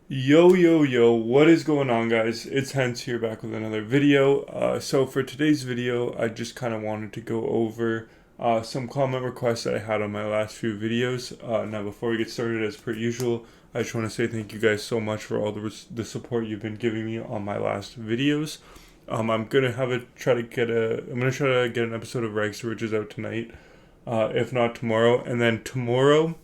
Yo, what is going on, guys? It's Hence here back with another video. So for today's video, I just kind of wanted to go over some comment requests that I had on my last few videos. Now, before we get started, as per usual, I just want to say thank you guys so much for all the support you've been giving me on my last videos. I'm gonna I'm gonna try to get an episode of Rags to Riches out tonight, if not tomorrow, and then tomorrow.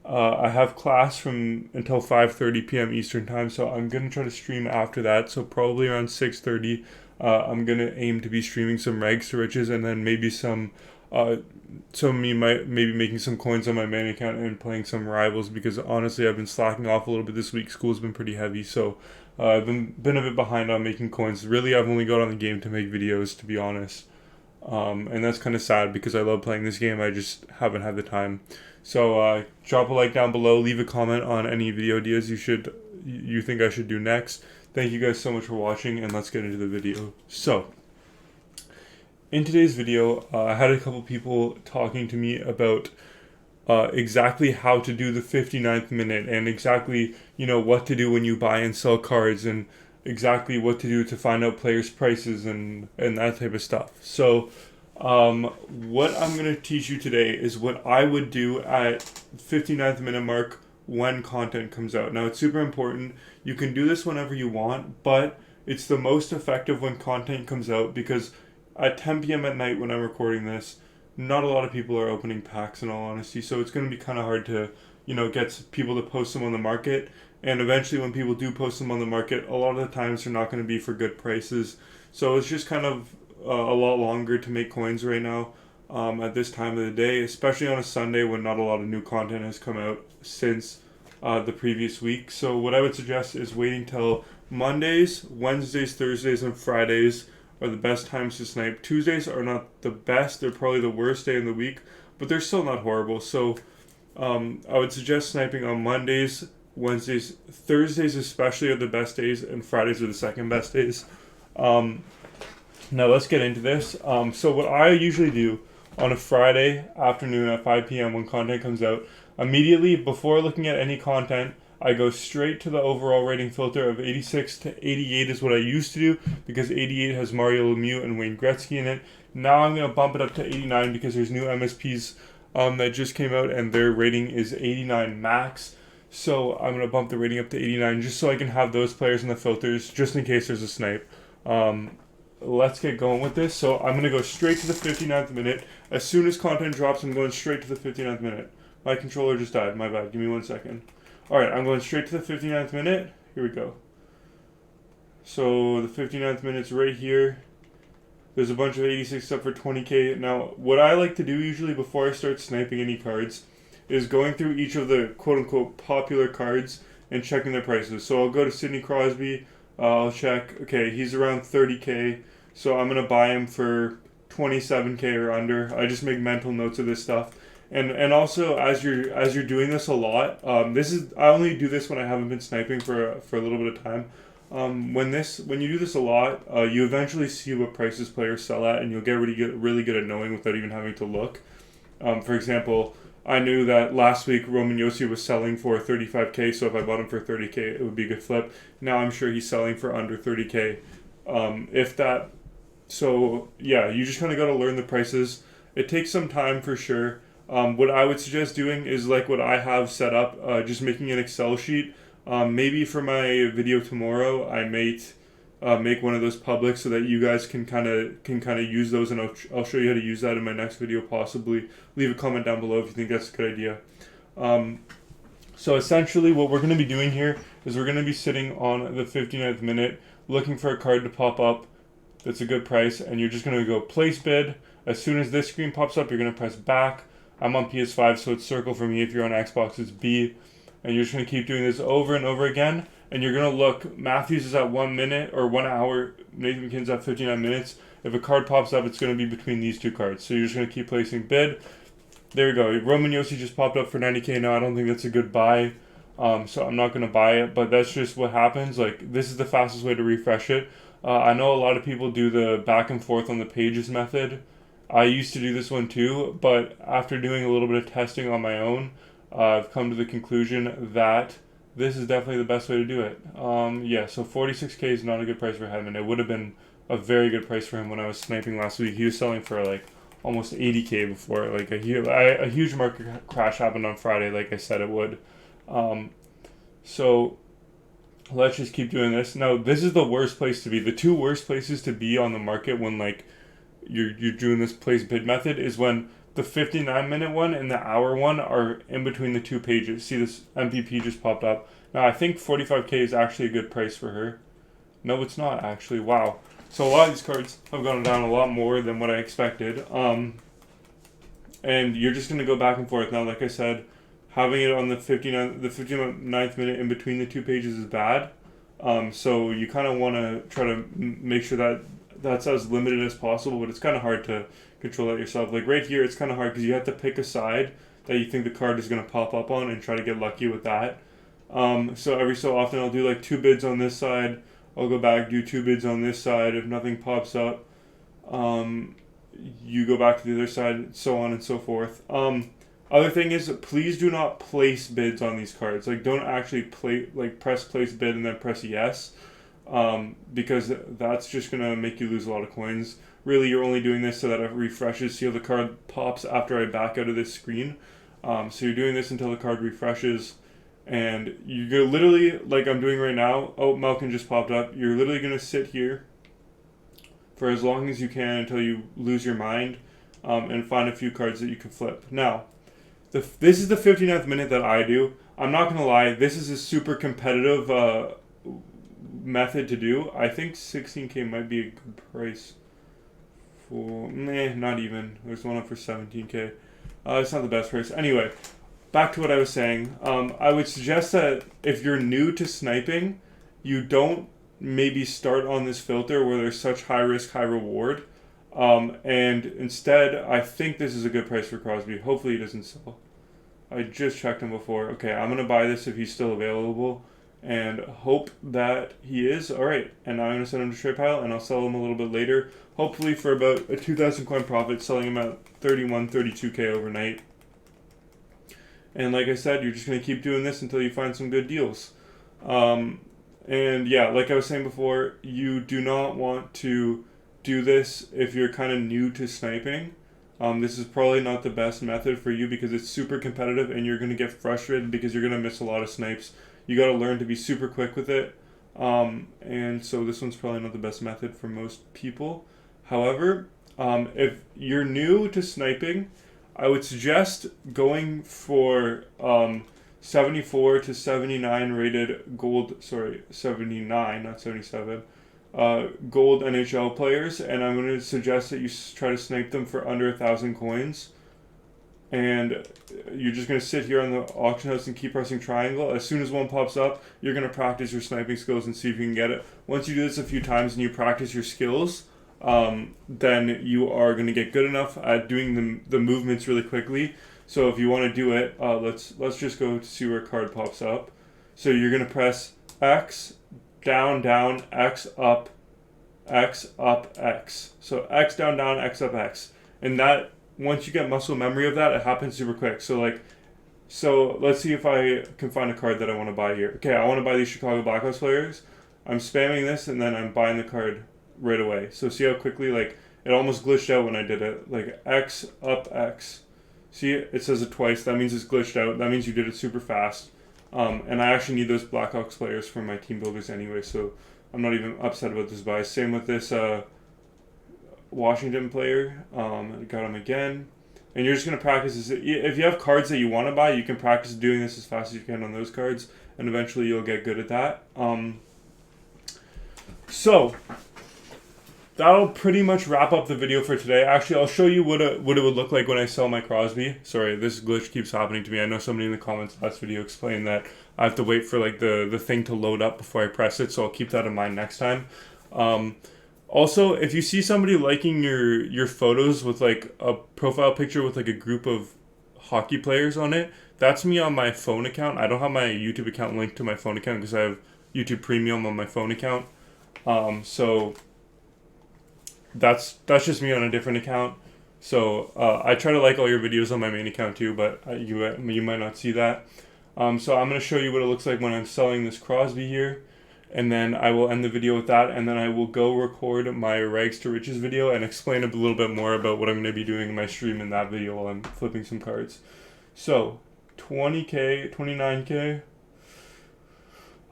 I have class from until 5:30 p.m. Eastern time, so I'm gonna try to stream after that. So probably around 6:30, I'm gonna aim to be streaming some Rags to Riches, and then maybe uh, me might maybe making some coins on my main account and playing some rivals because honestly I've been slacking off a little bit this week. School's been pretty heavy, so I've been a bit behind on making coins. Really, I've only got on the game to make videos, to be honest. And that's kind of sad because I love playing this game. I just haven't had the time. So drop a like down below. Leave a comment on any video ideas you think I should do next. Thank you guys so much for watching, and let's get into the video. So in today's video, I had a couple people talking to me about exactly how to do the 59th minute and exactly what to do when you buy and sell cards and exactly what to do to find out players' prices and that type of stuff. So what I'm going to teach you today is what I would do at 59th minute mark when content comes out. Now, it's super important. You can do this whenever you want, but it's the most effective when content comes out because at 10 p.m. at night when I'm recording this, not a lot of people are opening packs in all honesty. So it's going to be kind of hard to, get people to post them on the market. And eventually when people do post them on the market, a lot of the times they're not going to be for good prices. So it's just kind of a lot longer to make coins right now at this time of the day, especially on a Sunday when not a lot of new content has come out since the previous week. So what I would suggest is waiting till Mondays, Wednesdays, Thursdays, and Fridays are the best times to snipe. Tuesdays are not the best. They're probably the worst day in the week, but they're still not horrible. So I would suggest sniping on Mondays, Wednesdays, Thursdays especially are the best days, and Fridays are the second best days. Now let's get into this. So what I usually do on a Friday afternoon at 5 p.m. when content comes out, immediately before looking at any content, I go straight to the overall rating filter of 86 to 88 is what I used to do because 88 has Mario Lemieux and Wayne Gretzky in it. Now I'm going to bump it up to 89 because there's new MSPs that just came out and their rating is 89 max. So I'm going to bump the rating up to 89 just so I can have those players in the filters just in case there's a snipe. Let's get going with this. So I'm going to go straight to the 59th minute. As soon as content drops, I'm going straight to the 59th minute. My controller just died. My bad. Give me 1 second. Alright, I'm going straight to the 59th minute. Here we go. So the 59th minute's right here. There's a bunch of 86 up for 20k. Now, what I like to do usually before I start sniping any cards is going through each of the quote-unquote popular cards and checking their prices. So I'll go to Sidney Crosby. I'll check. Okay, he's around 30k. So I'm going to buy him for 27k or under. I just make mental notes of this stuff. And also as you're doing this a lot, I only do this when I haven't been sniping for a little bit of time. When you do this a lot, you eventually see what prices players sell at, and you'll get really good at knowing without even having to look. For example, I knew that last week Roman Yossi was selling for 35k, so if I bought him for 30k, it would be a good flip. Now I'm sure he's selling for under 30k, if that. So yeah, you just kind of got to learn the prices. It takes some time for sure. What I would suggest doing is like what I have set up, just making an Excel sheet. Maybe for my video tomorrow, I might make one of those public so that you guys can kind of use those, and I'll show you how to use that in my next video possibly. Leave a comment down below if you think that's a good idea. So essentially what we're going to be doing here is we're going to be sitting on the 59th minute looking for a card to pop up that's a good price, and you're just going to go place bid. As soon as this screen pops up, you're going to press back. I'm on PS5, so it's circle for me. If you're on Xbox, it's B. And you're just going to keep doing this over and over again. And you're going to look. Matthews is at 1 minute or 1 hour. Nathan McKinnon's at 59 minutes. If a card pops up, it's going to be between these two cards. So you're just going to keep placing bid. There we go. Roman Yossi just popped up for 90k. Now I don't think that's a good buy. So I'm not going to buy it. But that's just what happens. Like, this is the fastest way to refresh it. I know a lot of people do the back and forth on the pages method. I used to do this one too, but after doing a little bit of testing on my own, I've come to the conclusion that this is definitely the best way to do it. Yeah, so 46K is not a good price for him, and it would have been a very good price for him when I was sniping last week. He was selling for like almost 80K before like a huge market crash happened on Friday, like I said it would. So let's just keep doing this. Now, this is the worst place to be. The two worst places to be on the market when like you're doing this place bid method is when the 59-minute one and the hour one are in between the two pages. See, this MPP just popped up. Now, I think 45K is actually a good price for her. No, it's not actually. Wow. So a lot of these cards have gone down a lot more than what I expected. And you're just going to go back and forth. Now, like I said, having it on the 59th minute in between the two pages is bad. So you kind of want to try to make sure that that's as limited as possible, but it's kind of hard to control that yourself. Like right here, it's kind of hard because you have to pick a side that you think the card is going to pop up on and try to get lucky with that. So every so often I'll do like 2 bids on this side. I'll go back, do 2 bids on this side. If nothing pops up, you go back to the other side, so on and so forth. Other thing is, please do not place bids on these cards. Like, don't actually press place bid and then press yes, because that's just gonna make you lose a lot of coins. Really, you're only doing this so that it refreshes. See how the card pops after I back out of this screen. So you're doing this until the card refreshes, and you're literally, like I'm doing right now. Oh, Malkin just popped up. You're literally gonna sit here for as long as you can until you lose your mind, and find a few cards that you can flip. Now, this is the 59th minute that I do. I'm not gonna lie, this is a super competitive method to do. I think 16K might be a good price for. Not even. There's one up for 17K. It's not the best price. Anyway, back to what I was saying. I would suggest that if you're new to sniping, you don't maybe start on this filter where there's such high risk, high reward. And instead, I think this is a good price for Crosby. Hopefully he doesn't sell. I just checked him before. Okay, I'm going to buy this if he's still available and hope that he is. Alright, and now I'm going to send him to trade pile and I'll sell him a little bit later. Hopefully for about a 2,000 coin profit, selling him at 31, 32K overnight. And like I said, you're just going to keep doing this until you find some good deals. And yeah, like I was saying before, you do not want to do this if you're kind of new to sniping. This is probably not the best method for you because it's super competitive and you're going to get frustrated because you're going to miss a lot of snipes. You got to learn to be super quick with it. And so this one's probably not the best method for most people. However, if you're new to sniping, I would suggest going for 74 to 79 rated gold, 79, not 77, gold NHL players, and I'm going to suggest that you try to snipe them for under 1,000 coins. And you're just going to sit here on the auction house and keep pressing triangle. As soon as one pops up, you're going to practice your sniping skills and see if you can get it. Once you do this a few times and you practice your skills, then you are going to get good enough at doing the movements really quickly. So if you want to do it, let's just go to see where a card pops up. So you're going to press X, down, down, X, up, X, up, X. So X, down, down, X, up, X. And that, once you get muscle memory of that, it happens super quick. So let's see if I can find a card that I want to buy here. Okay, I want to buy these Chicago Blackhawks players. I'm spamming this and then I'm buying the card right away. So see how quickly, like, it almost glitched out when I did it. Like, X, up, X. See, it says it twice. That means it's glitched out. That means you did it super fast. And I actually need those Blackhawks players for my team builders anyway, so I'm not even upset about this buy. Same with this Washington player. Got him again. And you're just going to practice this. If you have cards that you want to buy, you can practice doing this as fast as you can on those cards, and eventually you'll get good at that. So that'll pretty much wrap up the video for today. Actually, I'll show you what it would look like when I sell my Crosby. Sorry, this glitch keeps happening to me. I know somebody in the comments last video explained that I have to wait for like the thing to load up before I press it, so I'll keep that in mind next time. Also, if you see somebody liking your photos with like a profile picture with like a group of hockey players on it, that's me on my phone account. I don't have my YouTube account linked to my phone account because I have YouTube Premium on my phone account. So that's just me on a different account. So I try to like all your videos on my main account too, but you might not see that. So I'm going to show you what it looks like when I'm selling this Crosby here, and then I will end the video with that, and then I will go record my Rags to Riches video and explain a little bit more about what I'm going to be doing in my stream in that video while I'm flipping some cards. So 20k, 29k.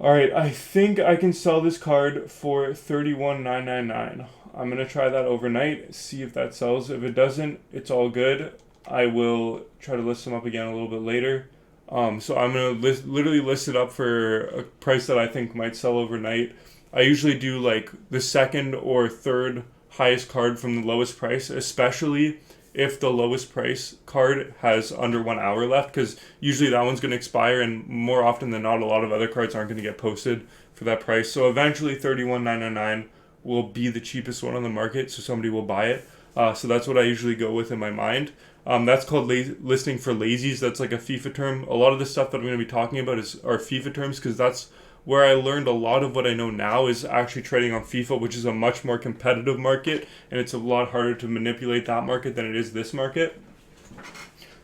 Alright, I think I can sell this card for $31,999. I'm going to try that overnight, see if that sells. If it doesn't, it's all good. I will try to list them up again a little bit later. So I'm going to literally list it up for a price that I think might sell overnight. I usually do like the second or third highest card from the lowest price, especially if the lowest price card has under 1 hour left, because usually that one's going to expire, and more often than not, a lot of other cards aren't going to get posted for that price. So eventually $31,999 will be the cheapest one on the market, so somebody will buy it. So that's what I usually go with in my mind. That's called listing for lazies. That's like a FIFA term. A lot of the stuff that I'm going to be talking about are FIFA terms, because that's where I learned a lot of what I know now is actually trading on FIFA, which is a much more competitive market, and it's a lot harder to manipulate that market than it is this market.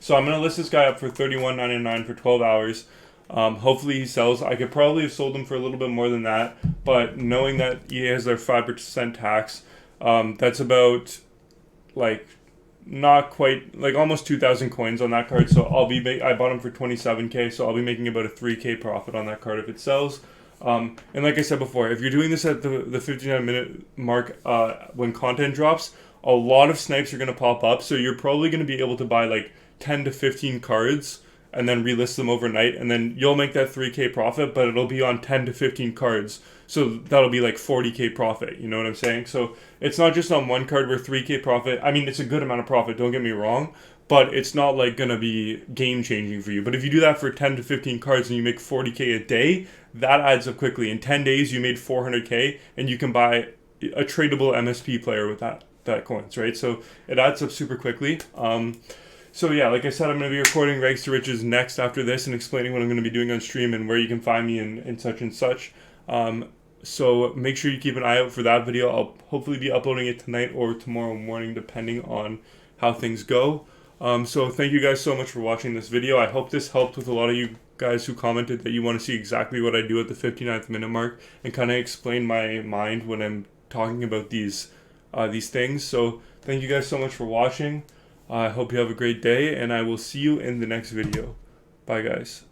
So I'm going to list this guy up for $31.99 for 12 hours. Hopefully he sells. I could probably have sold him for a little bit more than that, but knowing that EA has their 5% tax, that's about like not quite, like almost 2,000 coins on that card. So I bought him for 27k, so I'll be making about a 3k profit on that card if it sells. And like I said before, if you're doing this at the 59-minute mark when content drops, a lot of snipes are going to pop up, so you're probably going to be able to buy like 10 to 15 cards and then relist them overnight, and then you'll make that 3k profit, but it'll be on 10 to 15 cards. So that'll be like 40k profit, you know what I'm saying? So it's not just on one card where 3k profit, I mean, it's a good amount of profit, don't get me wrong, but it's not like gonna be game changing for you. But if you do that for 10 to 15 cards and you make 40k a day, that adds up quickly. In 10 days, you made 400k, and you can buy a tradable MSP player with that coins, right? So it adds up super quickly. So yeah, like I said, I'm going to be recording Rags to Riches next after this and explaining what I'm going to be doing on stream and where you can find me and such and such. So make sure you keep an eye out for that video. I'll hopefully be uploading it tonight or tomorrow morning, depending on how things go. So thank you guys so much for watching this video. I hope this helped with a lot of you guys who commented that you want to see exactly what I do at the 59th minute mark and kind of explain my mind when I'm talking about these things. So thank you guys so much for watching. I hope you have a great day, and I will see you in the next video. Bye, guys.